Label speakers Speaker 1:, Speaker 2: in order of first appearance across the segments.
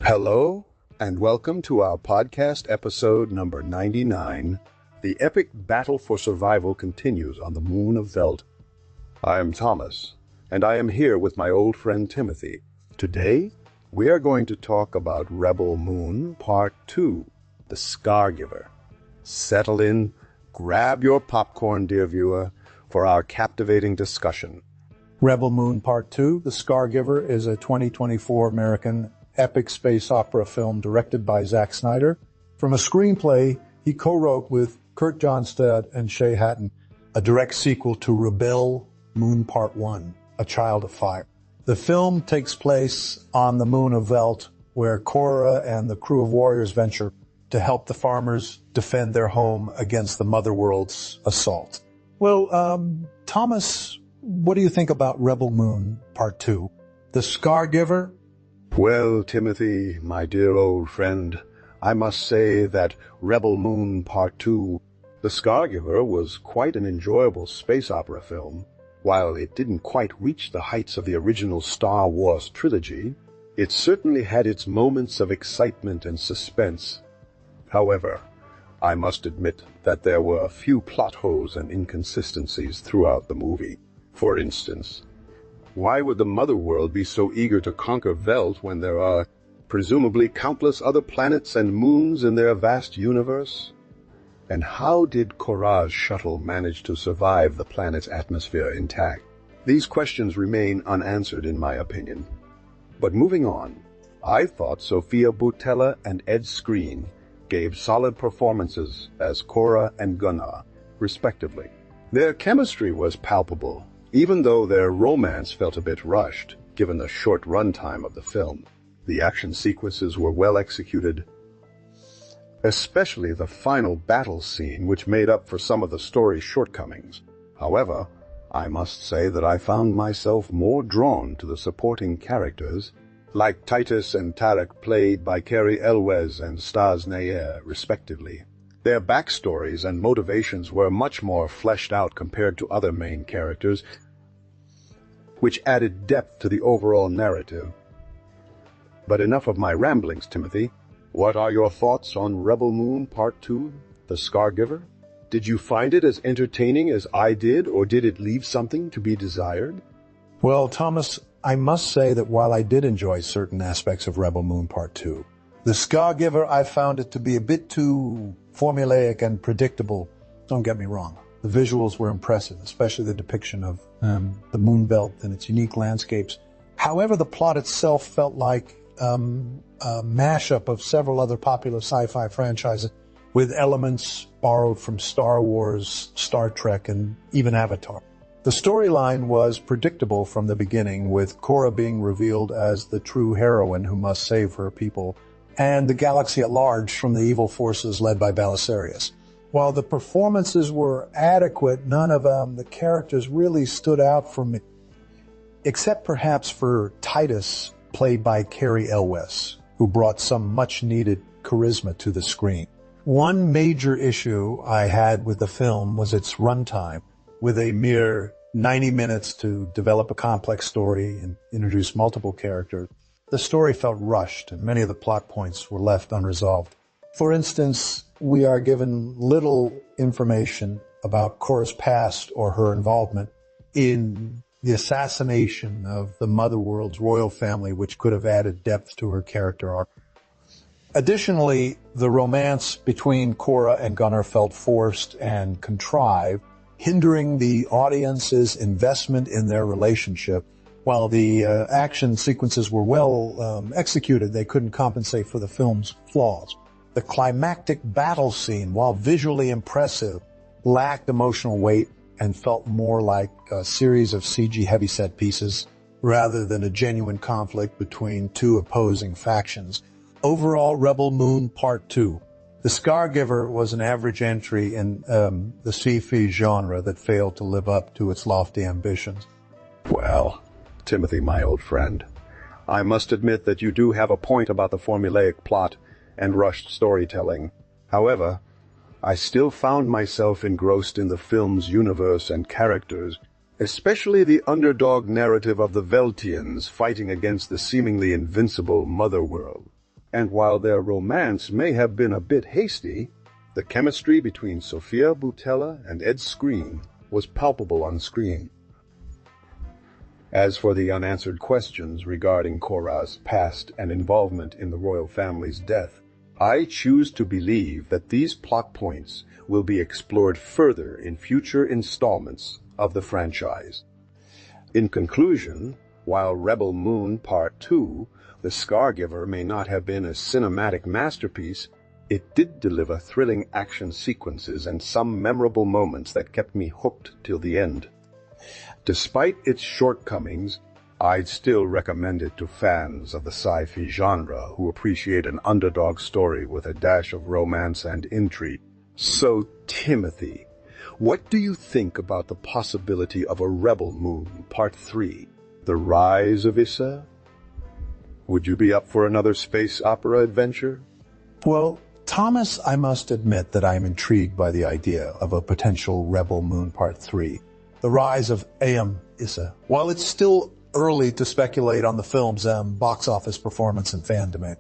Speaker 1: Hello, and welcome to our podcast episode number 99. The epic battle for survival continues on the moon of Veldt. I am Thomas, and I am here with my old friend Timothy. Today, we are going to talk about Rebel Moon Part 2, the Scargiver. Settle in, grab your popcorn, dear viewer, for our captivating discussion.
Speaker 2: Rebel Moon Part 2, The Scargiver, is a 2024 American epic space opera film directed by Zack Snyder from a screenplay he co-wrote with Kurt Johnstad and Shay Hatton, a direct sequel to Rebel Moon Part 1, A Child of Fire. The film takes place on the moon of Veldt, where Kora and the crew of warriors venture to help the farmers defend their home against the Mother World's assault. Well, Thomas, what do you think about Rebel Moon Part 2? The Scargiver?
Speaker 1: Well, Timothy, my dear old friend, I must say that Rebel Moon Part 2, The Scargiver, was quite an enjoyable space opera film. While it didn't quite reach the heights of the original Star Wars trilogy, it certainly had its moments of excitement and suspense. However, I must admit that there were a few plot holes and inconsistencies throughout the movie. For instance, why would the Mother World be so eager to conquer Veldt when there are, presumably, countless other planets and moons in their vast universe? And how did Kora's shuttle manage to survive the planet's atmosphere intact? These questions remain unanswered in my opinion. But moving on, I thought Sophia Boutella and Ed Skrein gave solid performances as Kora and Gunnar, respectively. Their chemistry was palpable, even though their romance felt a bit rushed, given the short runtime of the film. The action sequences were well executed, especially the final battle scene, which made up for some of the story's shortcomings. However, I must say that I found myself more drawn to the supporting characters, like Titus and Tarek, played by Cary Elwes and Stas Nair, respectively. Their backstories and motivations were much more fleshed out compared to other main characters, which added depth to the overall narrative. But enough of my ramblings, Timothy. What are your thoughts on Rebel Moon Part 2, The Scargiver? Did you find it as entertaining as I did, or did it leave something to be desired?
Speaker 2: Well, Thomas, I must say that while I did enjoy certain aspects of Rebel Moon Part 2, The Scargiver, I found it to be a bit too formulaic and predictable. Don't get me wrong. The visuals were impressive, especially the depiction of the moon belt and its unique landscapes. However, the plot itself felt like a mashup of several other popular sci-fi franchises with elements borrowed from Star Wars, Star Trek, and even Avatar. The storyline was predictable from the beginning, with Kora being revealed as the true heroine who must save her people, and the galaxy at large from the evil forces led by Belisarius. While the performances were adequate, none of the characters really stood out for me, except perhaps for Titus, played by Cary Elwes, who brought some much-needed charisma to the screen. One major issue I had with the film was its runtime. With a mere 90 minutes to develop a complex story and introduce multiple characters, the story felt rushed and many of the plot points were left unresolved. For instance, we are given little information about Kora's past or her involvement in the assassination of the Mother World's royal family, which could have added depth to her character arc. Additionally, the romance between Kora and Gunnar felt forced and contrived, hindering the audience's investment in their relationship. While the action sequences were well executed, they couldn't compensate for the film's flaws. The climactic battle scene, while visually impressive, lacked emotional weight and felt more like a series of CG heavy set pieces rather than a genuine conflict between two opposing factions. Overall, Rebel Moon Part 2. The Scargiver was an average entry in the sci-fi genre that failed to live up to its lofty ambitions.
Speaker 1: Well, Timothy, my old friend, I must admit that you do have a point about the formulaic plot and rushed storytelling. However, I still found myself engrossed in the film's universe and characters, especially the underdog narrative of the Veldtians fighting against the seemingly invincible Mother World. And while their romance may have been a bit hasty, the chemistry between Sofia Boutella and Ed Skrein was palpable on screen. As for the unanswered questions regarding Kora's past and involvement in the royal family's death, I choose to believe that these plot points will be explored further in future installments of the franchise. In conclusion, while Rebel Moon Part 2, The Scargiver may not have been a cinematic masterpiece, it did deliver thrilling action sequences and some memorable moments that kept me hooked till the end. Despite its shortcomings, I'd still recommend it to fans of the sci-fi genre who appreciate an underdog story with a dash of romance and intrigue. So, Timothy, what do you think about the possibility of a Rebel Moon Part 3, The Rise of Issa? Would you be up for another space opera adventure?
Speaker 2: Well, Thomas, I must admit that I am intrigued by the idea of a potential Rebel Moon Part 3, The Rise of Issa. While it's still early to speculate on the film's box office performance and fan demand,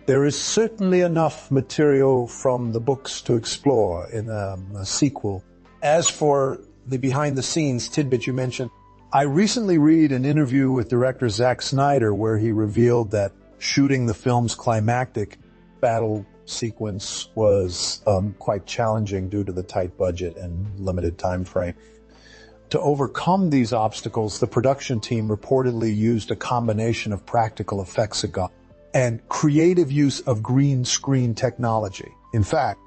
Speaker 2: there is certainly enough material from the books to explore in a sequel. As for the behind-the-scenes tidbit you mentioned, I recently read an interview with director Zack Snyder where he revealed that shooting the film's climactic battle sequence was quite challenging due to the tight budget and limited time frame. To overcome these obstacles, the production team reportedly used a combination of practical effects and creative use of green screen technology. In fact,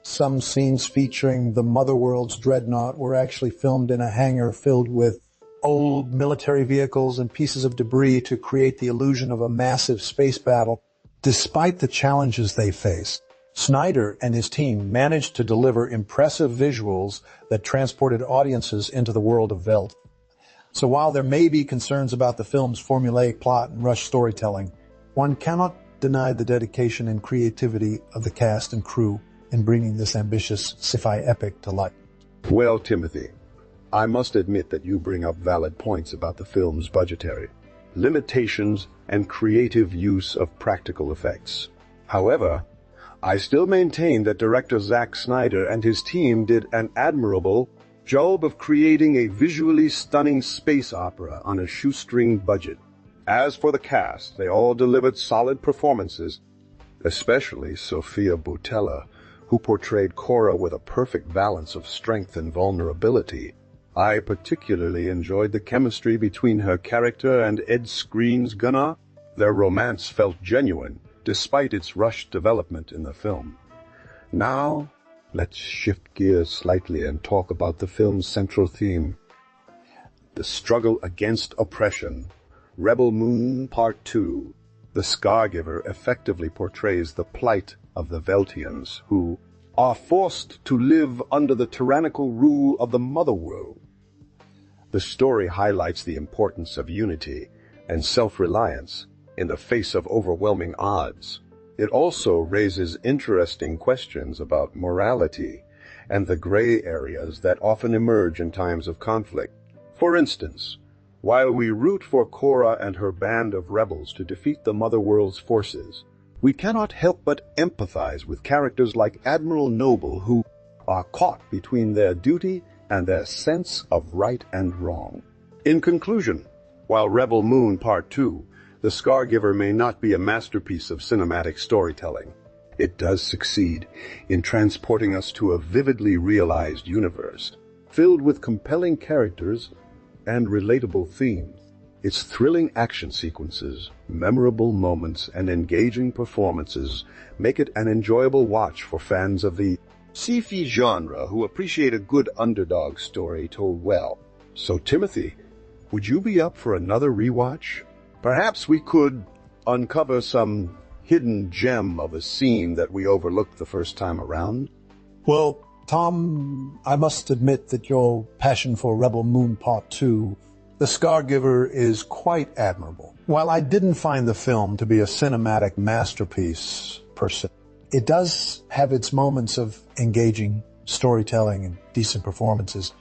Speaker 2: some scenes featuring the Motherworld's dreadnought were actually filmed in a hangar filled with old military vehicles and pieces of debris to create the illusion of a massive space battle. Despite the challenges they faced, Snyder and his team managed to deliver impressive visuals that transported audiences into the world of Veldt. So while there may be concerns about the film's formulaic plot and rushed storytelling, one cannot deny the dedication and creativity of the cast and crew in bringing this ambitious sci-fi epic to life.
Speaker 1: Well, Timothy, I must admit that you bring up valid points about the film's budgetary limitations and creative use of practical effects. However, I still maintain that director Zack Snyder and his team did an admirable job of creating a visually stunning space opera on a shoestring budget. As for the cast, they all delivered solid performances, especially Sofia Boutella, who portrayed Kora with a perfect balance of strength and vulnerability. I particularly enjoyed the chemistry between her character and Ed Skrein's Gunnar. Their romance felt genuine, despite its rushed development in the film. Now, let's shift gears slightly and talk about the film's central theme. The struggle against oppression. Rebel Moon Part 2. The Scargiver effectively portrays the plight of the Veldtians, who are forced to live under the tyrannical rule of the Motherworld. The story highlights the importance of unity and self-reliance in the face of overwhelming odds. It also raises interesting questions about morality and the gray areas that often emerge in times of conflict. For instance, while we root for Kora and her band of rebels to defeat the Motherworld's forces, we cannot help but empathize with characters like Admiral Noble, who are caught between their duty and their sense of right and wrong. In conclusion, while Rebel Moon Part 2, The Scargiver may not be a masterpiece of cinematic storytelling, it does succeed in transporting us to a vividly realized universe, filled with compelling characters and relatable themes. Its thrilling action sequences, memorable moments, and engaging performances make it an enjoyable watch for fans of the sci-fi genre who appreciate a good underdog story told well. So, Timothy, would you be up for another rewatch? Perhaps we could uncover some hidden gem of a scene that we overlooked the first time around.
Speaker 2: Well, Tom, I must admit that your passion for Rebel Moon Part 2, The Scargiver, is quite admirable. While I didn't find the film to be a cinematic masterpiece per se, it does have its moments of engaging storytelling and decent performances.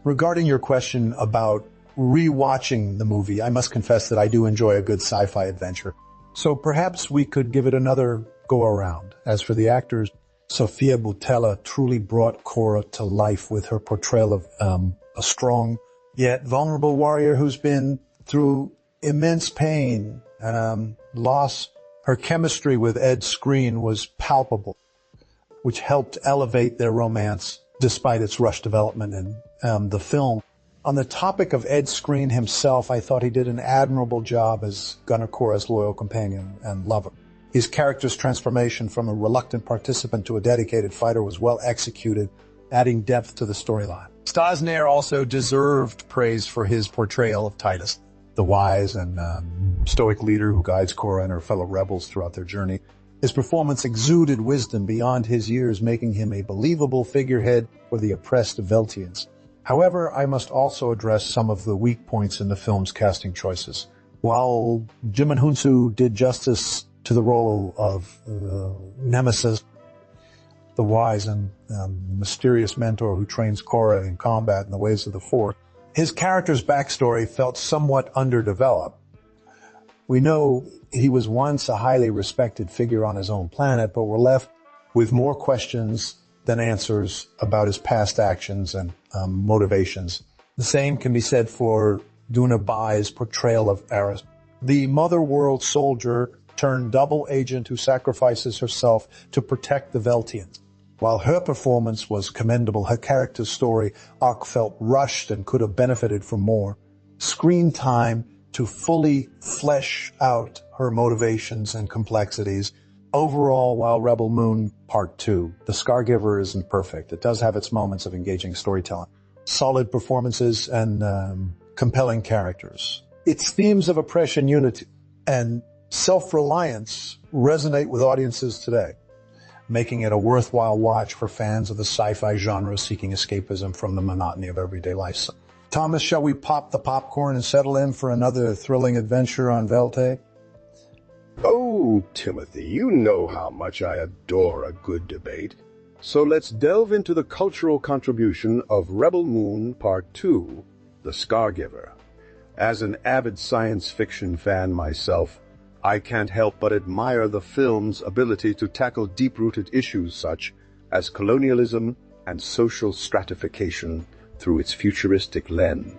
Speaker 2: Regarding your question about rewatching the movie, I must confess that I do enjoy a good sci-fi adventure. So perhaps we could give it another go-around. As for the actors, Sofia Boutella truly brought Kora to life with her portrayal of a strong yet vulnerable warrior who's been through immense pain, loss. Her chemistry with Ed Skrein was palpable, which helped elevate their romance despite its rushed development in the film. On the topic of Ed Skrein himself, I thought he did an admirable job as Gunnar Kora's loyal companion and lover. His character's transformation from a reluctant participant to a dedicated fighter was well executed, adding depth to the storyline. Stasner also deserved praise for his portrayal of Titus, the wise and stoic leader who guides Kora and her fellow rebels throughout their journey. His performance exuded wisdom beyond his years, making him a believable figurehead for the oppressed Veldtians. However, I must also address some of the weak points in the film's casting choices. While Jimon Hunsu did justice to the role of Nemesis, the wise and mysterious mentor who trains Kora in combat in the ways of the Force, his character's backstory felt somewhat underdeveloped. We know he was once a highly respected figure on his own planet, but we're left with more questions than answers about his past actions and motivations. The same can be said for Duna Bai's portrayal of Eris, the Mother World soldier turned double agent who sacrifices herself to protect the Veldtians. While her performance was commendable, her character's story arc felt rushed and could have benefited from more screen time to fully flesh out her motivations and complexities. Overall, while Rebel Moon Part 2, The Scargiver isn't perfect. It does have its moments of engaging storytelling, solid performances, and compelling characters. Its themes of oppression, unity, and self-reliance resonate with audiences today, making it a worthwhile watch for fans of the sci-fi genre seeking escapism from the monotony of everyday life. Thomas, shall we pop the popcorn and settle in for another thrilling adventure on Veldt?
Speaker 1: Oh, Timothy, you know how much I adore a good debate. So let's delve into the cultural contribution of Rebel Moon Part 2, The Scargiver. As an avid science fiction fan myself, I can't help but admire the film's ability to tackle deep-rooted issues such as colonialism and social stratification through its futuristic lens.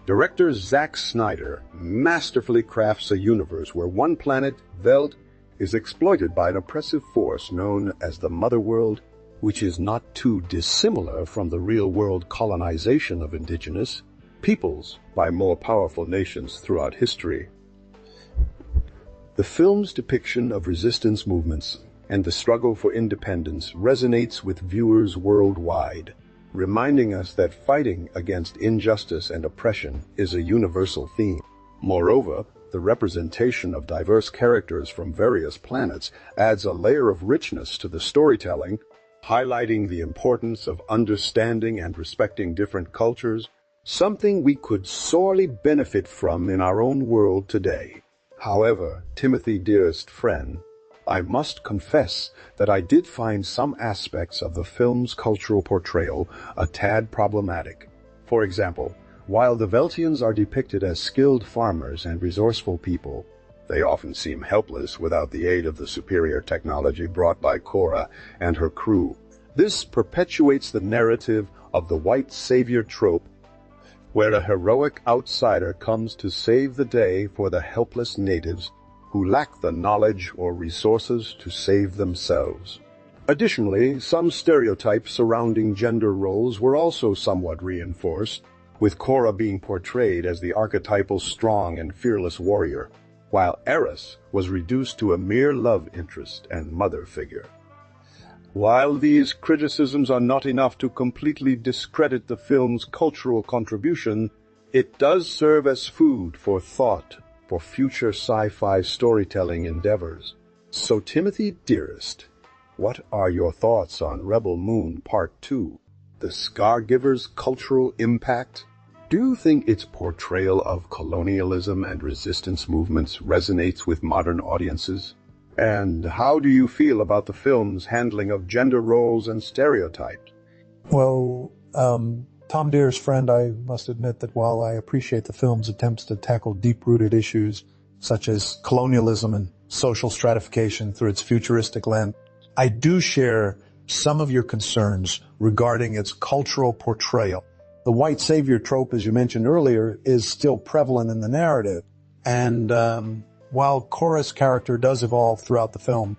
Speaker 1: Director Zack Snyder masterfully crafts a universe where one planet, Veldt, is exploited by an oppressive force known as the Mother World, which is not too dissimilar from the real-world colonization of indigenous peoples by more powerful nations throughout history. The film's depiction of resistance movements and the struggle for independence resonates with viewers worldwide, reminding us that fighting against injustice and oppression is a universal theme. Moreover, the representation of diverse characters from various planets adds a layer of richness to the storytelling, highlighting the importance of understanding and respecting different cultures, something we could sorely benefit from in our own world today. However, Timothy, dearest friend, I must confess that I did find some aspects of the film's cultural portrayal a tad problematic. For example, while the Veldtians are depicted as skilled farmers and resourceful people, they often seem helpless without the aid of the superior technology brought by Kora and her crew. This perpetuates the narrative of the white savior trope, where a heroic outsider comes to save the day for the helpless natives who lack the knowledge or resources to save themselves. Additionally, some stereotypes surrounding gender roles were also somewhat reinforced, with Kora being portrayed as the archetypal strong and fearless warrior, while Eris was reduced to a mere love interest and mother figure. While these criticisms are not enough to completely discredit the film's cultural contribution, it does serve as food for thought for future sci-fi storytelling endeavors. So, Timothy, dearest, what are your thoughts on Rebel Moon Part 2, The Scargiver's cultural impact? Do you think its portrayal of colonialism and resistance movements resonates with modern audiences? And how do you feel about the film's handling of gender roles and stereotypes?
Speaker 2: Well, Tom, dearest friend, I must admit that while I appreciate the film's attempts to tackle deep-rooted issues such as colonialism and social stratification through its futuristic lens. I do share some of your concerns regarding its cultural portrayal. The white savior trope, as you mentioned earlier, is still prevalent in the narrative. And while Kora's character does evolve throughout the film,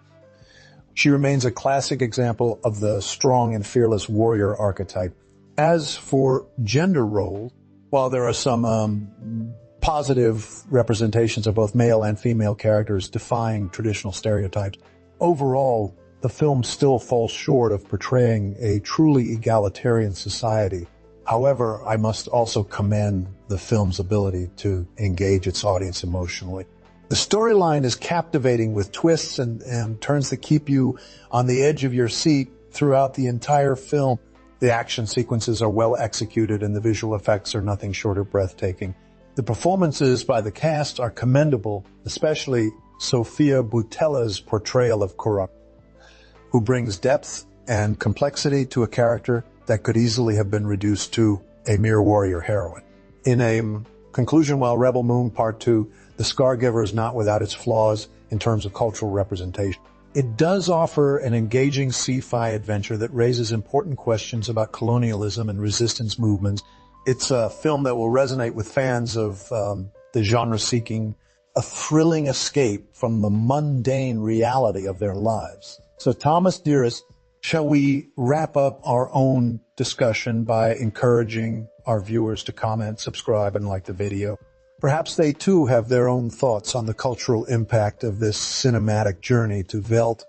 Speaker 2: she remains a classic example of the strong and fearless warrior archetype. As for gender roles, while there are some positive representations of both male and female characters defying traditional stereotypes, overall, the film still falls short of portraying a truly egalitarian society. However, I must also commend the film's ability to engage its audience emotionally. The storyline is captivating with twists and turns that keep you on the edge of your seat throughout the entire film. The action sequences are well executed and the visual effects are nothing short of breathtaking. The performances by the cast are commendable, especially Sofia Boutella's portrayal of Kora, who brings depth and complexity to a character that could easily have been reduced to a mere warrior heroine. In a conclusion, while Rebel Moon Part 2, The Scargiver is not without its flaws in terms of cultural representation. It does offer an engaging sci-fi adventure that raises important questions about colonialism and resistance movements. It's a film that will resonate with fans of the genre seeking a thrilling escape from the mundane reality of their lives. So, Thomas, dearest, shall we wrap up our own discussion by encouraging our viewers to comment, subscribe, and like the video? Perhaps they too have their own thoughts on the cultural impact of this cinematic journey to Veldt